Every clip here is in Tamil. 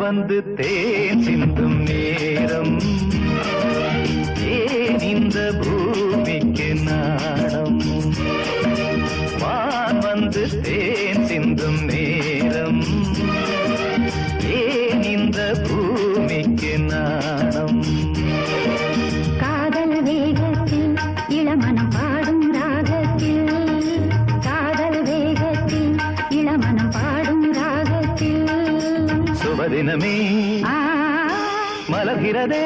வந்து தேன் சிந்தும் நேரம் ஏன் இந்த பூமிக்கு நாணம் வான் வந்து தேன் சிந்தும் நேரம் ஏன் இந்த பூமிக்கு நாணம் காதல் வேகத்தில் இளமனம் பாடும் ராகத்தில் காதல் வேகத்தில் இளமனம் பாடும் ராகத்தில் சுபதினமே மலர்கிறதே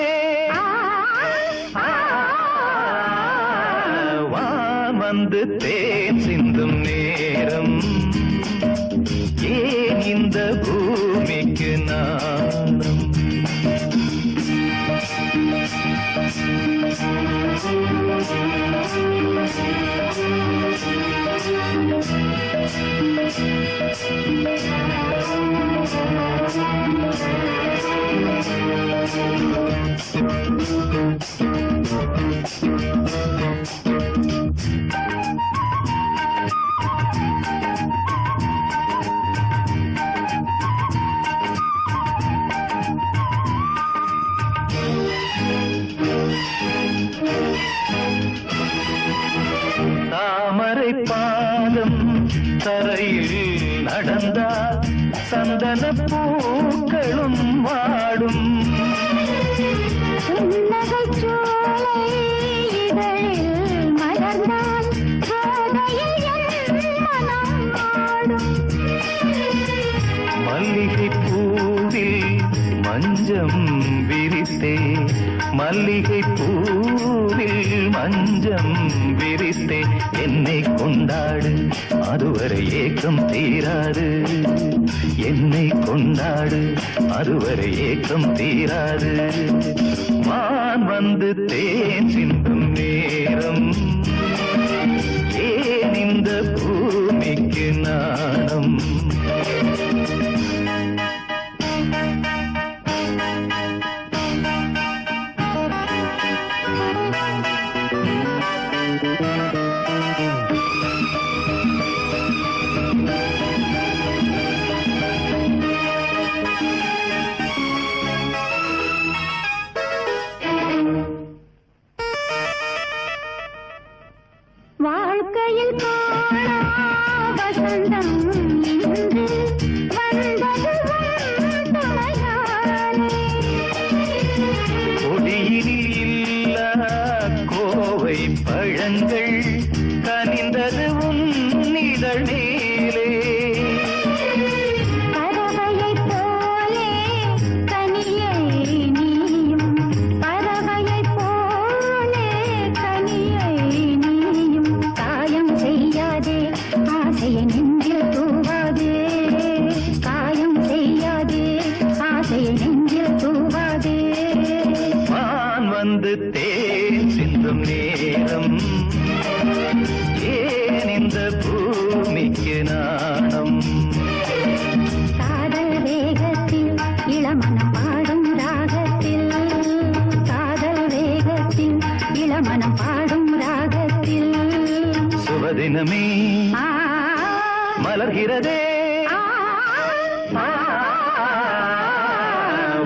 வான் வந்து தேன் சிந்தும் நேரம் ஏன் இந்த பூமிக்கு நாணம் தாமரை பாதம் தரையில் நடந்தால் சந்தன பூக்களும் வாடும் மல்லிகை பூவில் மஞ்சம் விரித்தே மல்லிகை பூவில் மஞ்சம் விரித்தே என்னை கொண்டாடு அதுவரை ஏக்கம் தீராது என்னை கொண்டாடு அதுவரை ஏக்கம் தீராது வான் வந்து தேன் சிந்தும் நேரம் ஏன் இந்த பூமிக்கு நாணம் வாழ்க்கையில் வசந்தம் இன்று வந்தது கொடியினில் இல்ல கோவை பழங்கள் கனிந்தது உன்னிதழ் மேலே பறவையை போலே கனியை நீயும் பறவையை போலே கனியை நீயும் காயம் செய்யாதே ஆசையை நெஞ்சில் தூவாதே காயம் செய்யாதே ஆசையை நெஞ்சில் தூவாதே வான் வந்து தேன் சிந்தும் நேரம் ஏன் இந்த பூமிக்கு நாணம் காதல் வேகத்தில் இளமனம் பாடும் ராகத்தில் காதல் வேகத்தில் இளமனம் பாடும் ராகத்தில் சுபதினமே மலர்கிறதே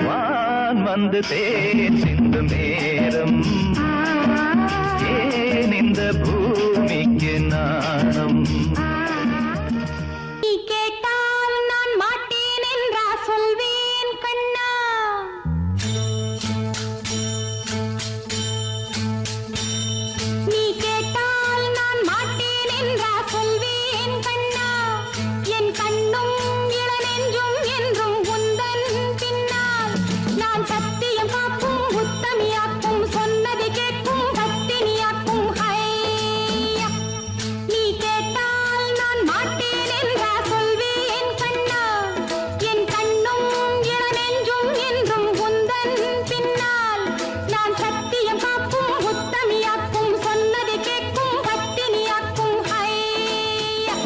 வான் வந்து தேன் சிந்தும் நேரம் ஏன் இந்த பூமிக்கு நாணம் நீ கேட்டால் நான் மாட்டேன் என்றா சொல்வேன் கண்ணா நீ கேட்டால் நான் மாட்டேன் என்றா சொல்வேன் கண்ணா என் கண்ணும் இளநெஞ்சும் என்றும் உந்தன் பின்னால் நான் சத்தியம் காக்கும் உத்தமியாக்கும் சொன்னதை கேட்கும் பத்தினியாக்கும் ஹையா நீ கேட்டால் நான் மாட்டேன் என்றா சொல்வேன் கண்ணா என் கண்ணும் இளநெஞ்சும் என்றும் உந்தன் பின்னால் நான் சத்தியம் காக்கும் உத்தமியாக்கும் சொன்னதை கேட்கும் பத்தினியாக்கும் ஹையா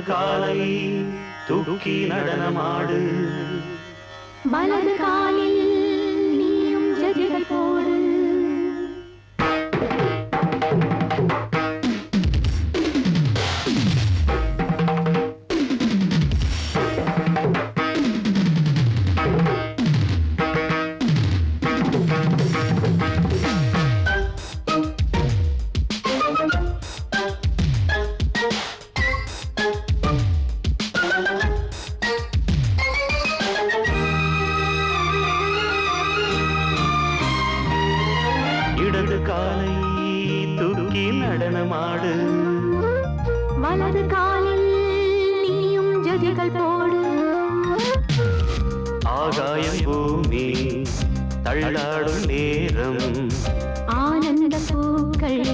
காலை தூக்கி நடனமாடு வலது காலில் நீயும் ஜதிகள் போடு இடது காலை தூக்கி நடனமாடு வலது காலில் நீயும் ஜதிகள் போடு ஆகாயம் பூமி தள்ளாடும் நேரம் ஆனந்த பூக்கள்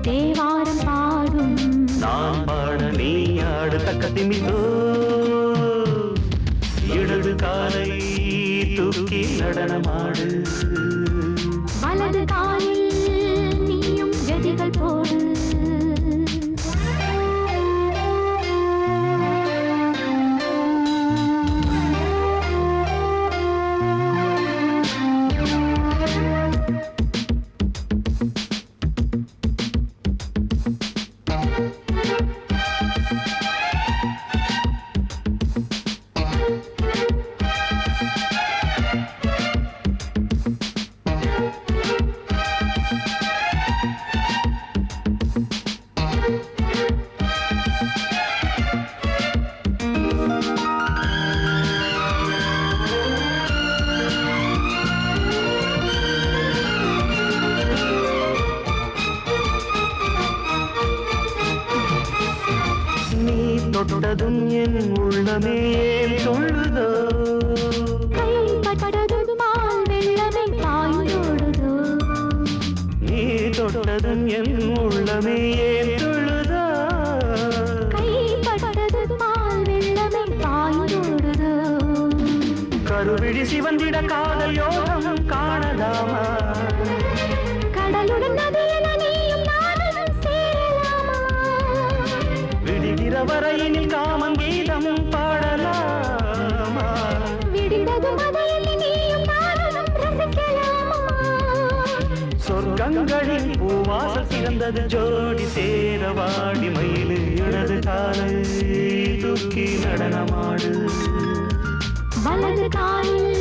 தேவாரம் பாடும் நான் பாட நீ ஆடு தக்கத்திமிதோ இடது காலை தூக்கி நடனமாடு வலது காலில் நீயும் ஜதிகள் போடு தொட்டதும் என் உள்ளமே சொல்லுதோ கைப்பட்டதும் பால் வெள்ளமே பாய்ந்தோடுதோ நீ தொட்டதும் என் உள்ளமே சொல்லுதோ கைப்பட்டதும் பால் வெள்ளமே பாய்ந்தோடுதோ கருவிழி சிவந்திட காதல் யோகம் காணலாமா கடலுடன் நதியில நீயும் நானும் சேரலாமா விடுகிற வரையினில் காமம் கீதம் பாடலாமா விடிந்தது மதையில் நீயும் நானும் ரசிக்கலாமா சொர்க்கங்களின் பூவாசல் சிறந்தது ஜோடி சேரவாடி மயிலு இடது காலை தூக்கி நடனமாடு வலது காலில்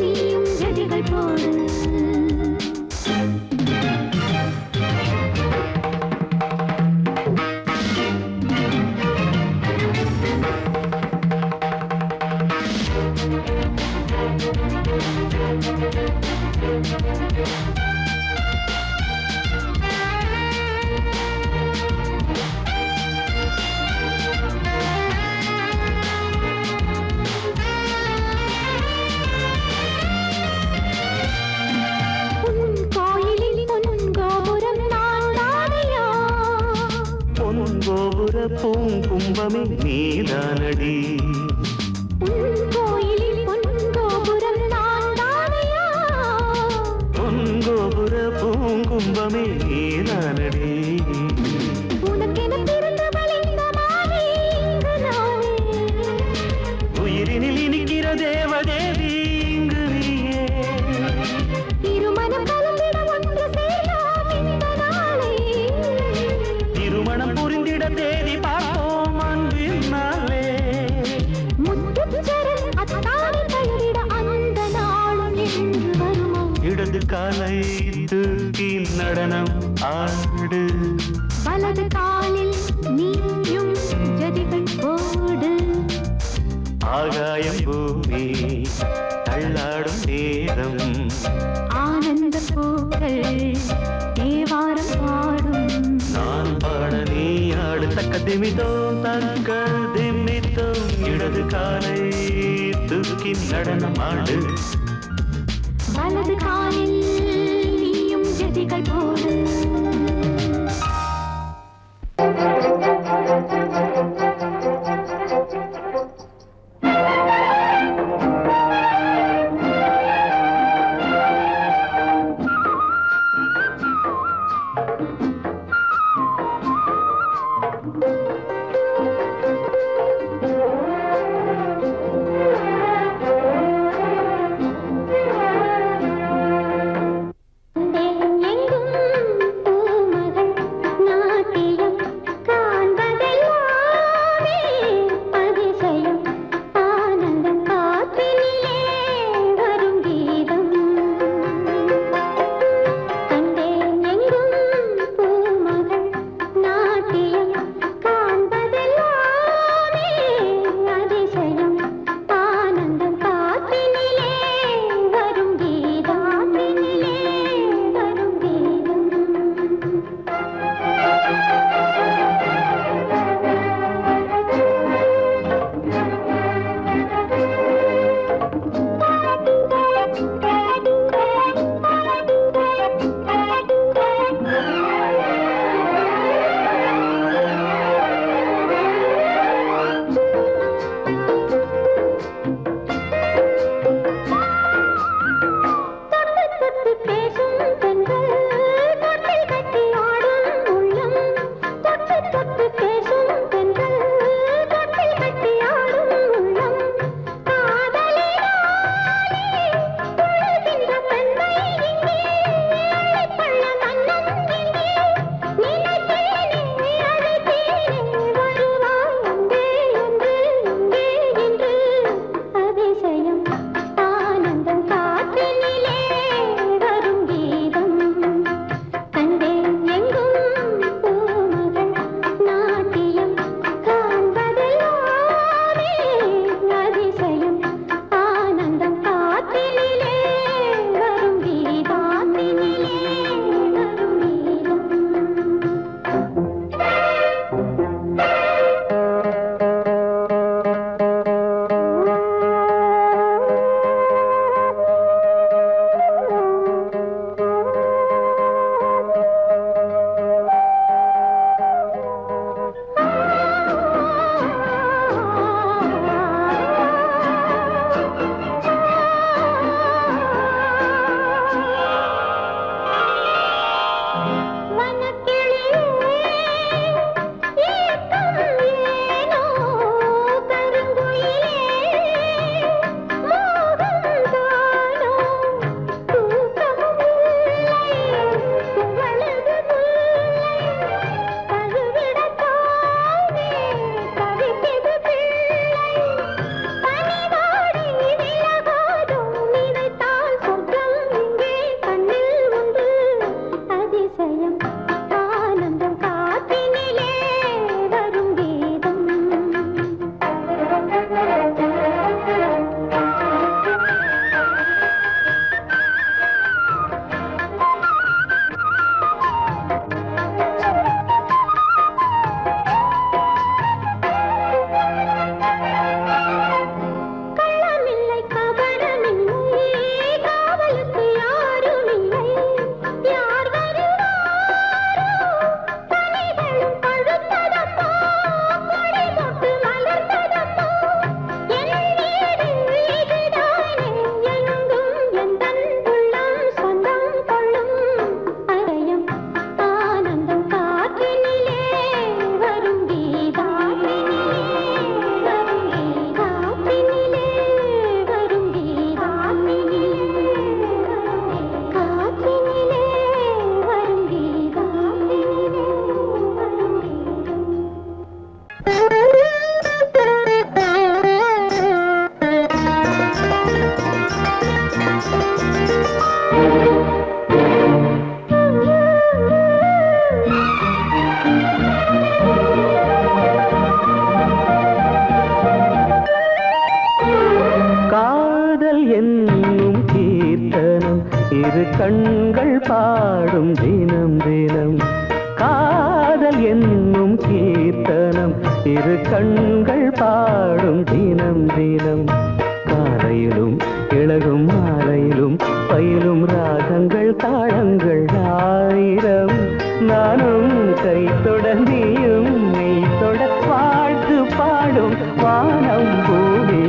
நீயும் ஜதிகள் போடு கோபுர பூங்கும்பமே நீதானடி கோயிலில் பொன்கோபுரம் நான் தானையா பொன்கோபுர பூங்கும்பமே நீதானடி உனக்கென பிறந்தவள் இந்த மாலை இங்கு நானே உயிரினில் இனிக்கிற தேவதேவி இங்கு நீயே திருமணம் கலந்திட ஒன்று சேரலாம் இந்த நாளை திருமணம் புரிந்திட தேதி பார்ப்போம் அன்பினாலே முத்துச்சரம் அத்தானி தழுவிட அந்த நாளும் என்று வருமோ இடது காலை தூக்கி நடனம் ஆடு வலது காலில் நீயும் ஜதிகள் போடு ஆகாயம் பூமி தள்ளாடும் நேரம் ஆனந்த பூக்கள் தேவாரம் பாடும் நான் பாட நீ ஆடு தக்க திமிதோம் தக்க திமித்தோம் இடது காலை தூக்கி நடனம் ஆடு வலது காலில் நீயும் ஜதிகள் போடு கண்கள் பாடும் தினம் தினம் காதல் என்னும் கீர்த்தனம் இரு கண்கள் பாடும் தினம் தினம் காலையிலும் இளகும் மாலையிலும் பயிலும் ராகங்கள் தாளங்கள் ஆயிரம் நானும் கை தொட நீயும் நீ தொட வாழ்த்து பாடும் வானம் பூமி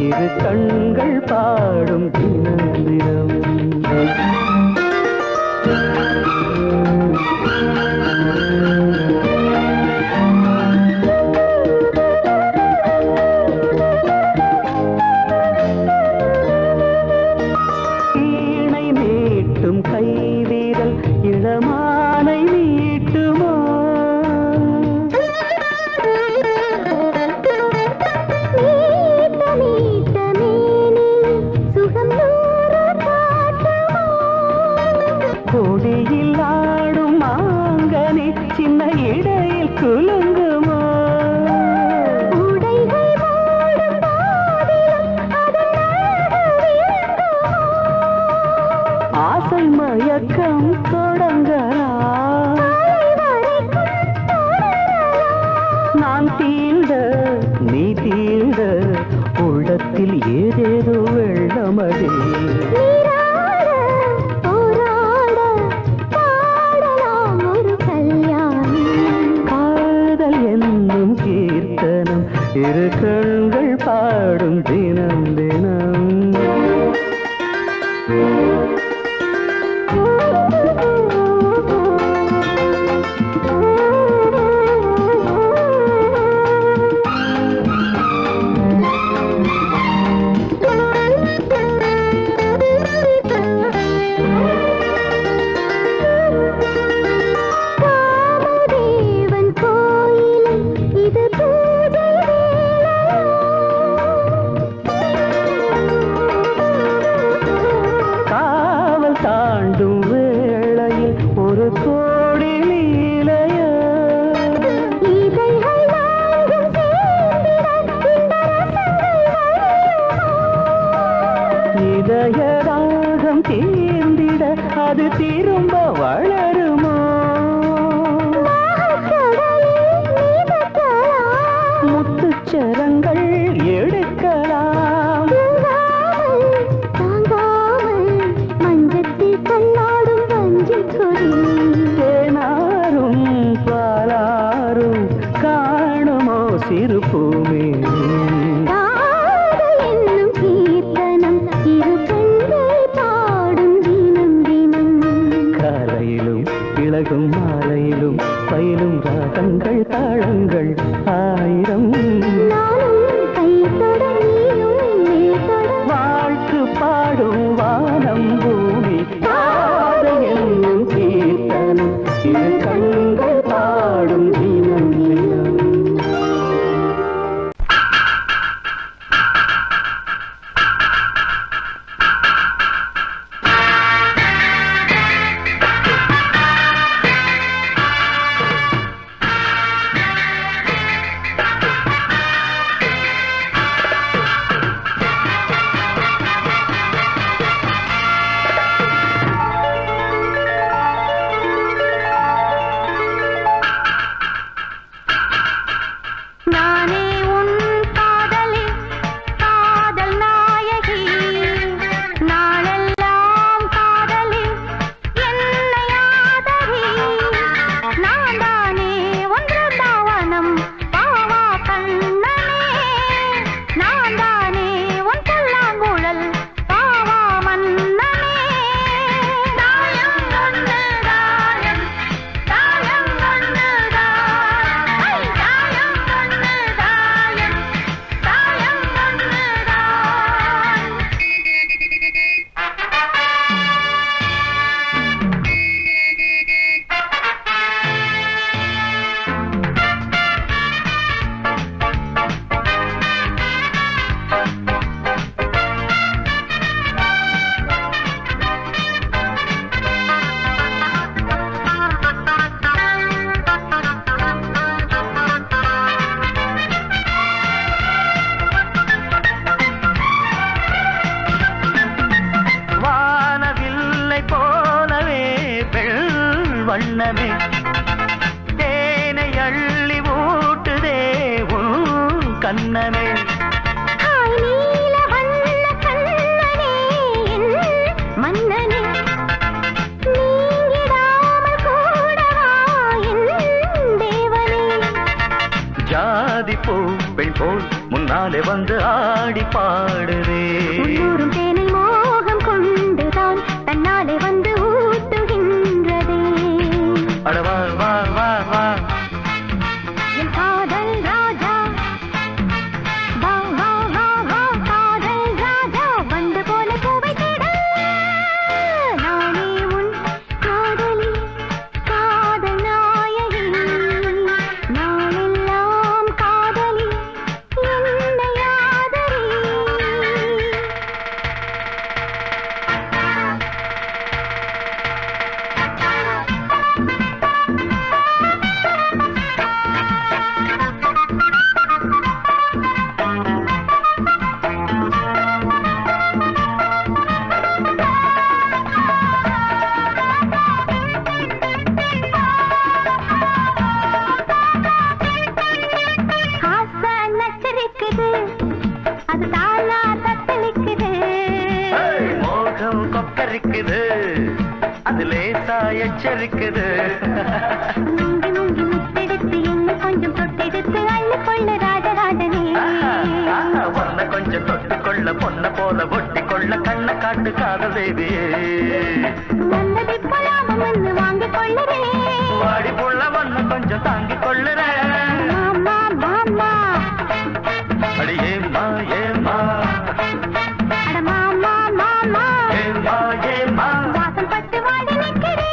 இரு கண்கள் பாடும் தினம் தினம் வீணை நீட்டும் கைவீரல் இளமானை நீட்டுமோ கொடியில் ஆடும் மாங்கனி சின்ன இடையில் குலுங்குமோ ஆசை மயக்கம் தொடங்கலாம் நான் தீண்ட நீ தீண்ட உள்ளத்தில் ஏதேதோ வெள்ளமதே கீர்த்தனம் இரு கண்கள் பாடும் தினம் தினம் தாண்டும் வேளையில் ஒரு கோடி லீலைய இதயராகம் தீர்ந்திட அது திரும்ப வளருமோ முத்துச்சரங்கள் எடுக்கலாம் தேனாரும் பாலாரும் காணுமோ சிறு பூமி காலையிலும் இளகும் மாலையிலும் பயிலும் ராகங்கள் தாளங்கள் ஆயிரம் வாழ்த்து பாடும் வானம் பூமி என்னும் கீர்த்தனம் இரு கண்கள் பாடும் தினம் தினம் வண்ணமே தேனை அள்ளி ஊட்டுதே உன் கண்ணமே காய் நீல வண்ண கண்ணனே என் மன்னனே நீங்கிடாமல் கூடவா என் தேவனே ஜாதி பூ பெண் போல் முன்னாலே வந்து ஆடி பாடுதே உள்ளூரும் தேனை மோகம் கொண்டுதான் தன்னாலே வந்து ஊட்டுகின்றதே அட வா வா வா வா என் காதல் ராஜா வா வா வா வா காதல் ராஜா வந்து போல பூவை தேட நானே உன் காதலி காதல் நாயகி நாளெல்லாம் காதலி என்னை ஆதரி ஆசை நச்சரிக்குது அது தானா தத்தளிக்குது மோகம் கொக்கரிக்குது அது லேசா எச்சரிக்குது முங்கி முங்கி முத்தெடுத்து என்ன கொஞ்சம் தொட்டெடுத்து அள்ளி கொள்ள ராஜராஜனே பொண்ண கொஞ்சம் தொட்டுக்கொள்ள பொண்ண போல ஒட்டி கொள்ள கண்ண காட்டு காதல் தேவியே நல்லது போலாமம் என்று வாங்கிக் கொள்ளுறேன் வாடி புள்ள ஒன்ன கொஞ்சம் தாங்கிக் கொள்ளுறேன் மாமா மாமா அடி ஏம்மா ஏம்மா அட மாமா மாமா ஏம்மா ஏம்மா வாசம் பட்டு வாடி நிற்கிறேன்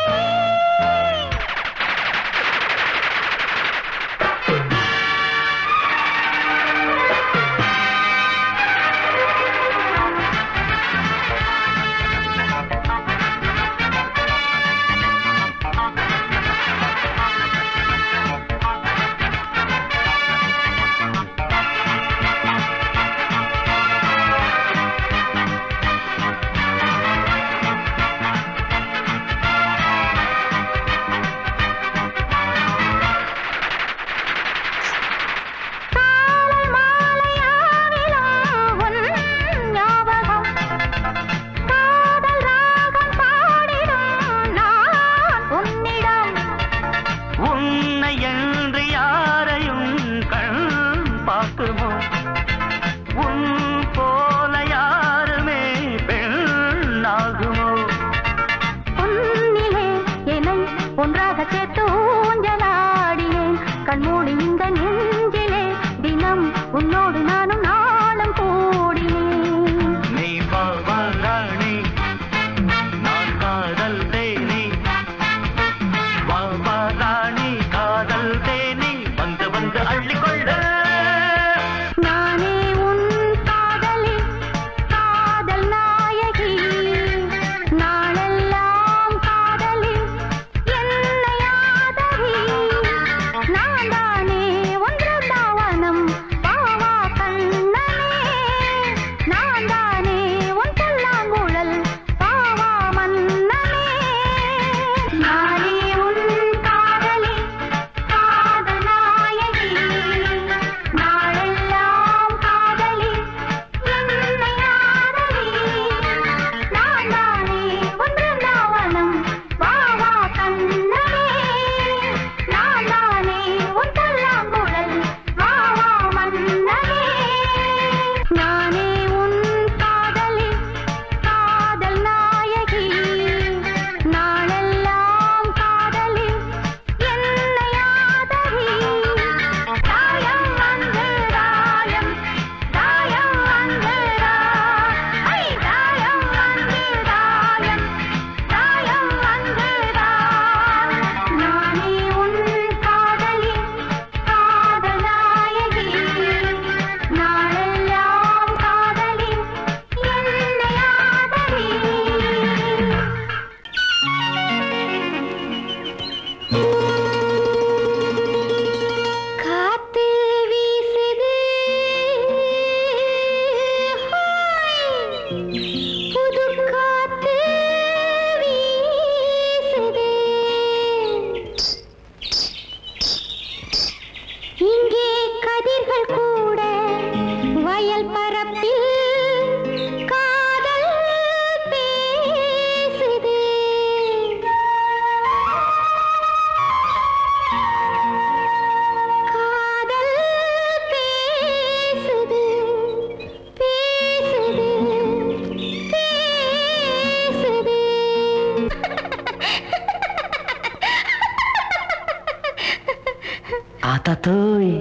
தத்தோய்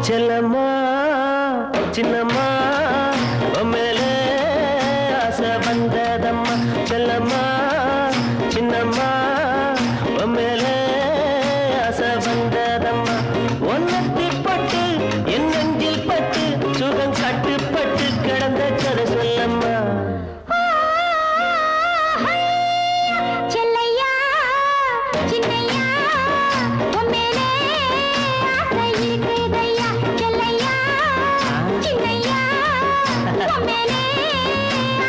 செல்லம்மா சின்னம்மா மேலே ஆசை வந்ததம்மா செல்லம்மா சின்னம்மா மேலே ஆசை வந்ததம்மா ஒன்னத்தி பட்டு என் நெஞ்சில் பட்டு சுகம் கட்டுப்பட்டு கிடந்த கதை சொல்லம்மா செல்லையா சின்னையா உன் மேலே ஆசை இருக்குதையா செல்லையா சின்னையா உன் மேலே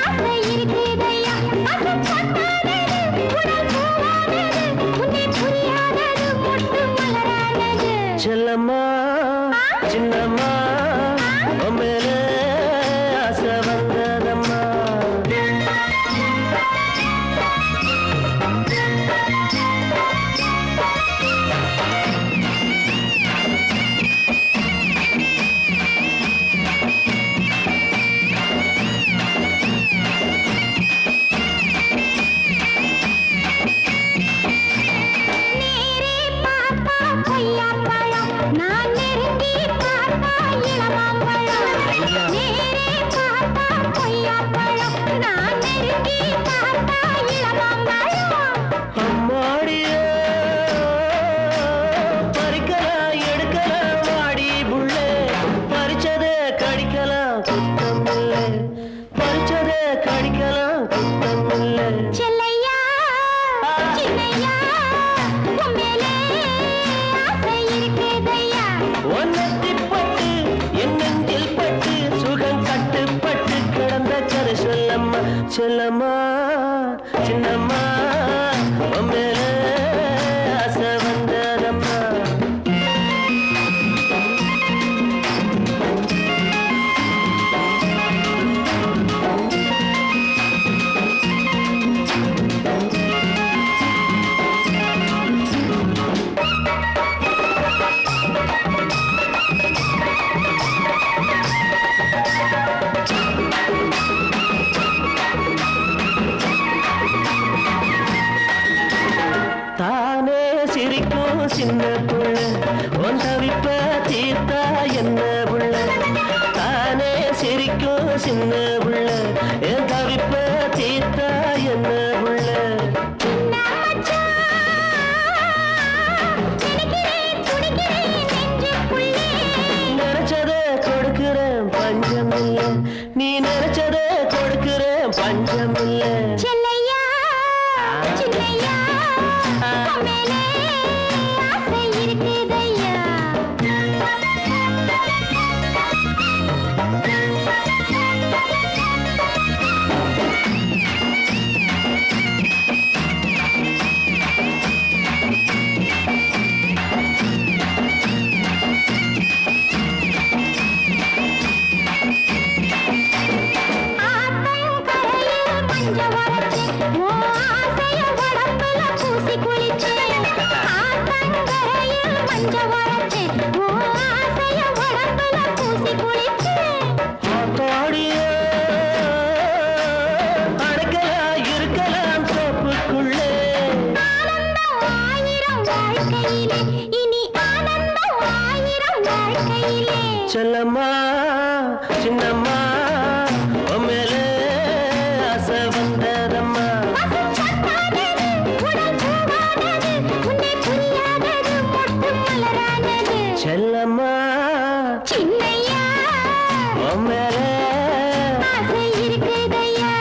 ஆசை இருக்குதையா ஆசை பட்டானது உடல் பூவானது உன்னை புரியாதது மொட்டு மலரானது செல்லம்மா சின்னம்மா மேலே ஆசை வந்ததம்மா நேரே பார்த்தா கொய்யாப்பழம் நான் நெருங்கி பார்த்தா இளமாம்பழம் நேரே பார்த்தா கொய்யாப்பழம் நான் நெருங்கி பார்த்தா இளமாம்பழம் அம்மாடியே பறிக்கலாம் எடுக்கலாம் வாடி புள்ளே பறிச்சதே கடிக்கலாம் குத்தம் இல்லை பறிச்சதே கடிக்கலாம் குத்தம் இல்லை செல்லையா சின்னையா உன் மேலே ஆசை இருக்குதையா ஒன்னத்தி பட்டு என் நெஞ்சில் பட்டு சுகம் கட்டுப்பட்டு கிடந்த கதை சொல்லம்மா செல்லம்மா சின்னம்மா மேலே ஆசை வந்ததம்மா தானே சிரிக்கும் சின்ன புள்ள உன் தவிப்ப தீர்த்தா என்ன புள்ள தானே சிரிக்கும் சின்ன புள்ள என் தவிப்ப தீர்த்தா என்ன புள்ள நினைச்சத கொடுக்கிறேன் பஞ்சம் இல்ல நீ நினைச்சத கொடுக்கிறேன் பஞ்சம் இல்ல செல்லையா சின்னையா உன் மேலே ஆசை இருக்குதையா ஆத்தையும் கரையில் மஞ்சள் வரைச்சு உன் ஆசைய உடம்புல பூசி குளிச்சு ஆத்தங்கரையில் மஞ்சள் வரைச்சு உன் ஆசைய உடம்புல பூசி குளிச்சு ஆத்தாடியே அடக்கலாம் இருக்கலாம் தோப்புக்குள்ளே ஆனந்தம் ஆயிரம் வாழ்க்கையிலே இனி ஆனந்தம் ஆயிரம் வாழ்க்கையிலே செல்லம்மா சின்னம்மா மேலே ஆசை வந்ததம்மா பசுச்சத்தானது உடல் பூவானது உன்னை புரியாதது மொட்டு மலரானது செல்லம்மா சின்னையா மேலே ஆசை இருக்குதையா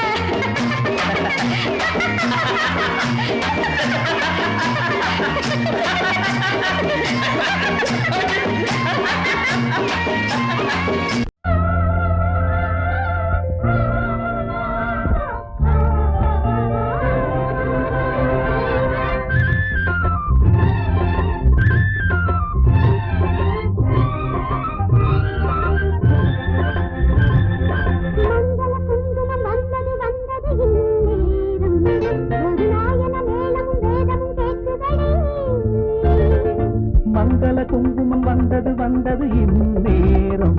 மங்கள குங்குமம் வந்தது வந்தது இந்நேரம்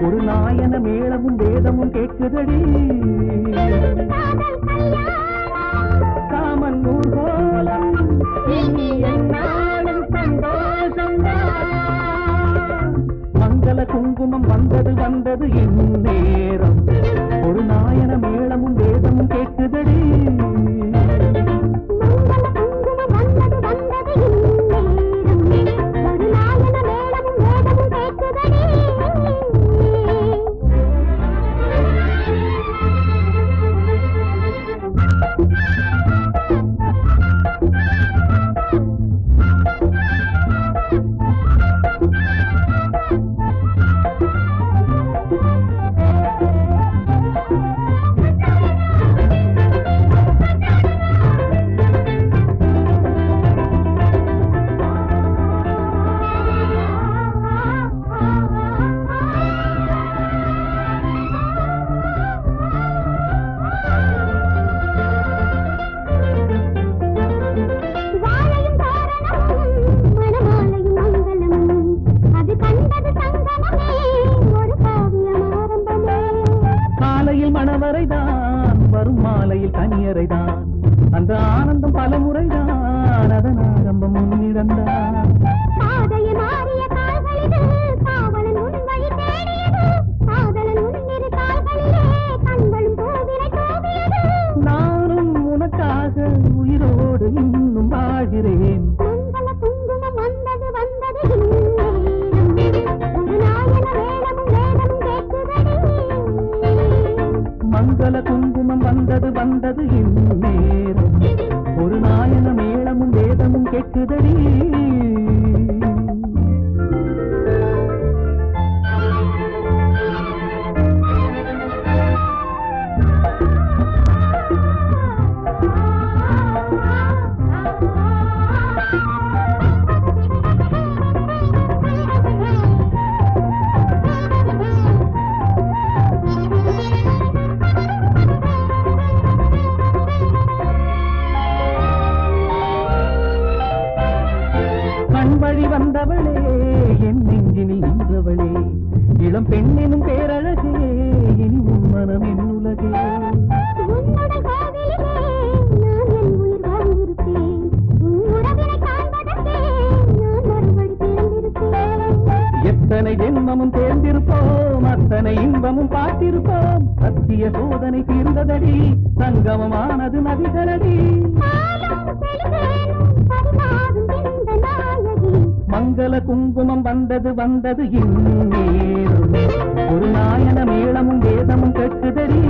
ஒரு நாயன மேளமும் வேதமும் கேட்குதடி காமன் ஊர்கோலம் இனி என்னாலும் சந்தோஷம் குங்குமம் வந்தது வந்தது இந்நேரம் ஒரு நாயன மேளமும் வேதமும் கேட்குதடி மணவரைதான் வரும் மாலையில் கனியரைதான் அந்த ஆனந்தம் பல முறைதான் அதன் ஆரம்பம் முன்னிறந்தான் நானும் உனக்காக உயிரோடு இன்னும் வாழ்கிறேன் மங்கள குங்குமம் வந்தது வந்தது இந்நேரம் ஒரு நாயன மேளமும் வேதமும் கேட்குதடி வழி வந்தவளே என் நெஞ்சினில் நின்றவளே இளம் பெண்ணினும் பேரழகே இனி உன் மனம் என் உலகே எத்தனை ஜென்மமும் தேர்ந்திருப்போம் அத்தனை இன்பமும் பார்த்திருப்போம் சத்திய சோதனை தீர்ந்ததடி சங்கமமானது நதிகளடி மங்கள குங்குமம் வந்தது வந்தது இந்நேரம் ஒரு நாயன மேளமும் வேதமும் கேட்குதடி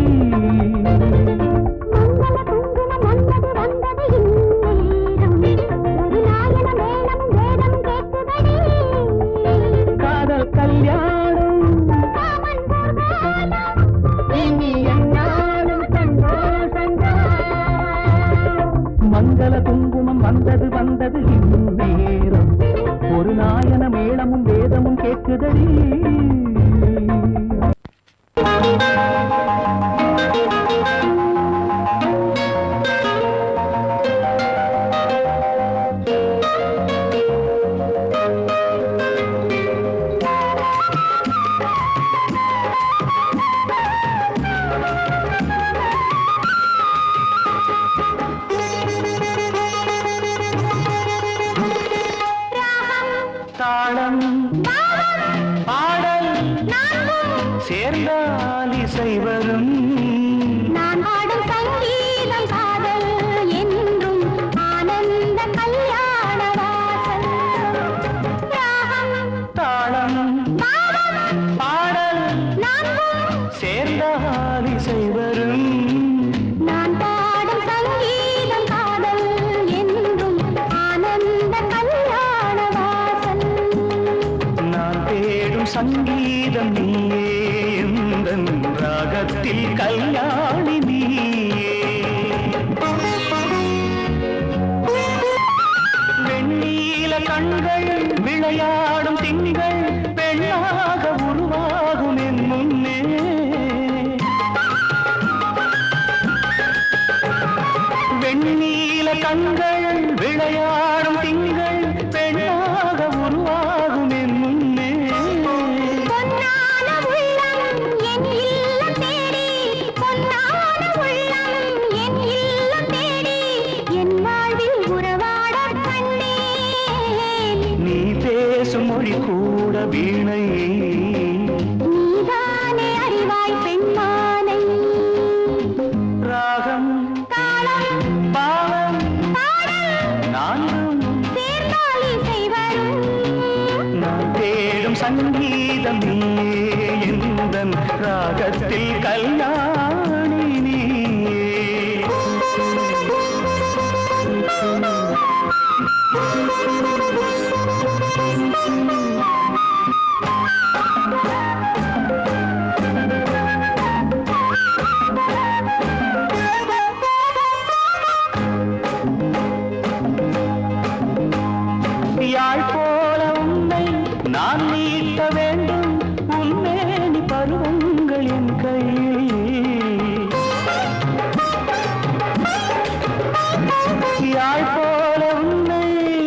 காதல் கல்யாணம் இனி என்னாலும் சந்தோஷங்கள் மங்கள குங்குமம் வந்தது வந்தது இந்நேரம் ஒரு நாயன மேளமும் வேதமும் கேட்குதடி தாளம் பாடல் சேர்ந்தால் இசை வரும் நான் பாடும் சங்கீதம் காதல் என்றும் ஆனந்த கல்யாண வாசல் தாளம் பாடல் சேர்ந்தால் இசை வரும் நான் பாடும் சங்கீதம் காதல் என்றும் ஆனந்த கல்யாண வாசல் நான் தேடும் சங்கீதம் நீயே எந்தன் ராகத்தில் கல்யாணி நீயே வெண்ணீல கண்கள் விளையாடும் திங்கள் பெண்ணாக உருவாகும் என் முன்னே வெண்ணீல கண்கள் விளையாடும் திங்கள் பெண்ணாக உருவாகும் என் முன்னே பொன்னான உள்ளம் என் இல்லம் தேடி பொன்னான உள்ளம் என் இல்லம் தேடி என் வாழ்வில் உறவாடக் கண்டேன் நீ பேசும் மொழி கூட வீணை ராகத்தில் கல்யாணி நீயே. யாழ் போல உன்னை நான் நீட்ட வேண்டும், உன்மேனி பருவங்கள் என் கையில். யாழ் போல உன்னை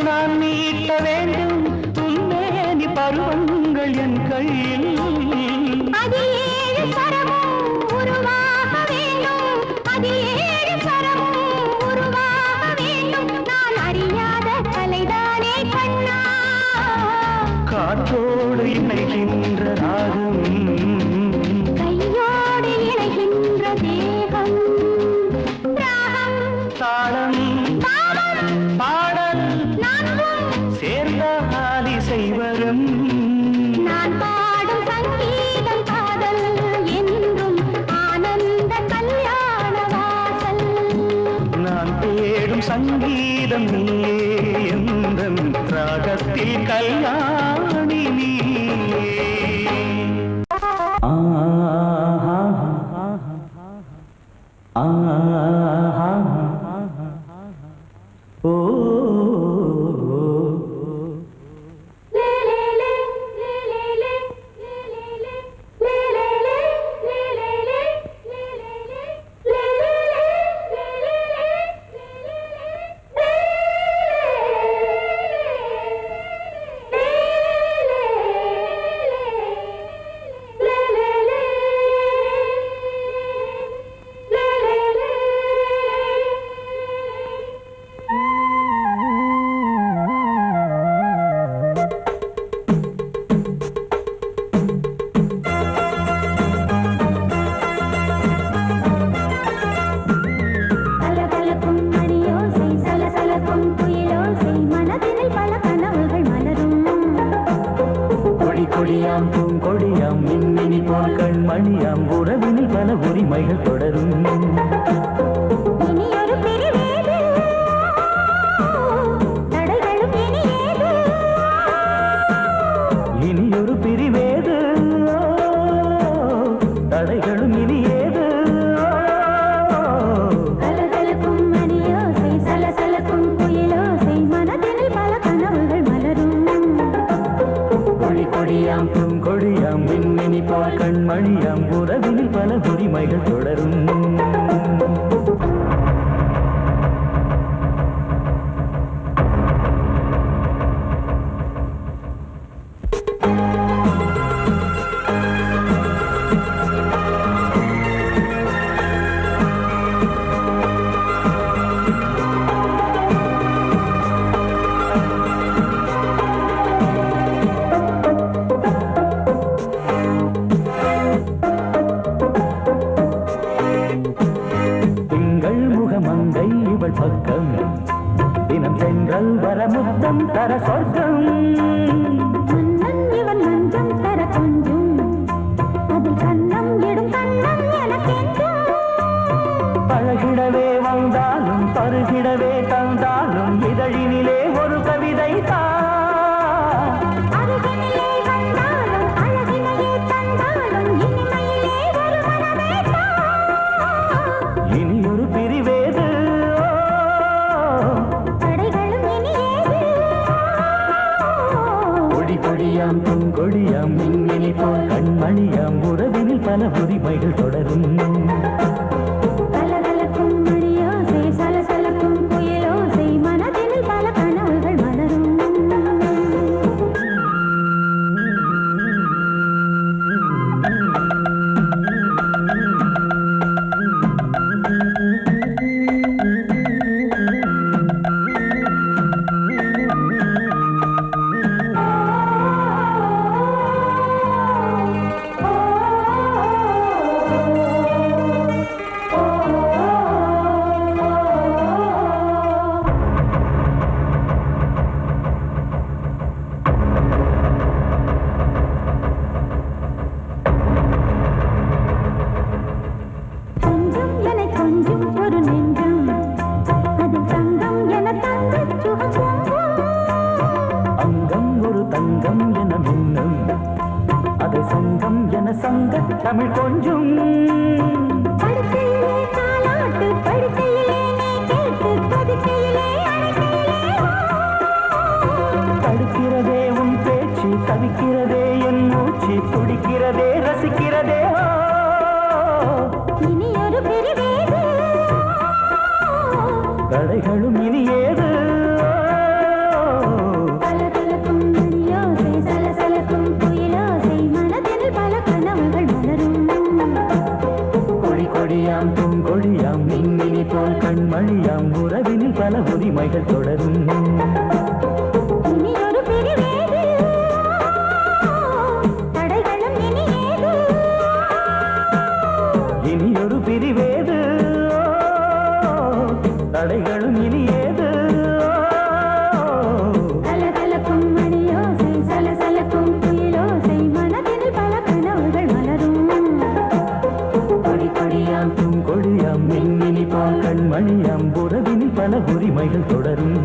நான் நீட்ட வேண்டும், உன்மேனி பருவங்கள் என் கையில். காற்றோடு இணைகின்ற ராகம், கையோடு இணைகின்ற தேகம், தாளம் பாடல் சேர்ந்த ஆலிசை வரும். நான் பாடும் சங்கீதம் காதல் என்றும் ஆனந்த கல்யாண வாசல். நான் தேடும் சங்கீதம் நீயே, எந்தன் ராகத்தில் கல்யாணி நீயே. ஓ கொடியாம் பூங்கொடியாம் மின்மினி போல் கண்மணியாம் உறவினில் பல உரிமைகள் தொடரும். இனியொரு பிரிவேது, தடைகளும் இனியேது. கலகலக்கும் மணியோசை சலசலக்கும் குயிலோசை மனதில் பல கனவுகள் மலரும். கொடியாம் பூங்கொடியாம் மின்மினி போல் கண்மணியாம் உறவினில் பல உரிமைகள் தொடரும். பக்கம் தினம் சென்றல் வர முத்தம் தர சொர்க்கம். மன்னன் இவன் மஞ்சம் தர கொஞ்சம், அதில் கண்ணம் இடும் கண்ணம் எனக்கென்றும். பழகிடவே வந்தாலும் பருகிடவே தந்தாலும் இதழினிலே ஒரு கவிதை தான். அருகினிலே வந்தாலும் அழகினையே தந்தாலும் இனிமையிலே ஒரு மனமே தான். இனியொரு பிரிவேது, கொடியாம் பூங்கொடியாம் மின்மினி போல் கண்மணியாம் உறவினில் பல உரிமைகள் தொடரும். கலகலக்கும் மணியோசை சலசலக்கும் குயிலோசை மனதில் பல கனவுகள் மலரும். தமிழ் கொஞ்சும் படுக்கையிலே தாலாட்டு படுக்கையிலே நீ கேட்டு படுக்கையிலே அழைக்கையிலே தடுக்கிறதே உன் பேச்சு தவிக்கிறதே என் மூச்சு துடிக்கிறதே ரசிக்கிறதே இனி ஒரு பிரிவேது தடைகளும் இனி ஏது கலகலக்கும் மணியோசை சலசலக்கும் குயிலோசை மனதில் பல கனவுகள் மலரும் கொடி கொடியாம் பூங்கொடியாம் மின்மினி போல் கண்மணியாம் உறவினில் பல உரிமைகள் தொடரும் இனி ஒரு பிரிவேது தடைகளும் இனி ஏது இனி ஒரு பிரிவேது தடைகளும் இனி ஏது கலகலக்கும் மணியோசை சலசலக்கும் குயிலோசை மனதில் பல கனவுகள் மலரும் கொடி கொடியாம் பூங்கொடியாம் மின்மினி போல் கண்மணியாம் உறவினில் பல உரிமைகள் தொடரும்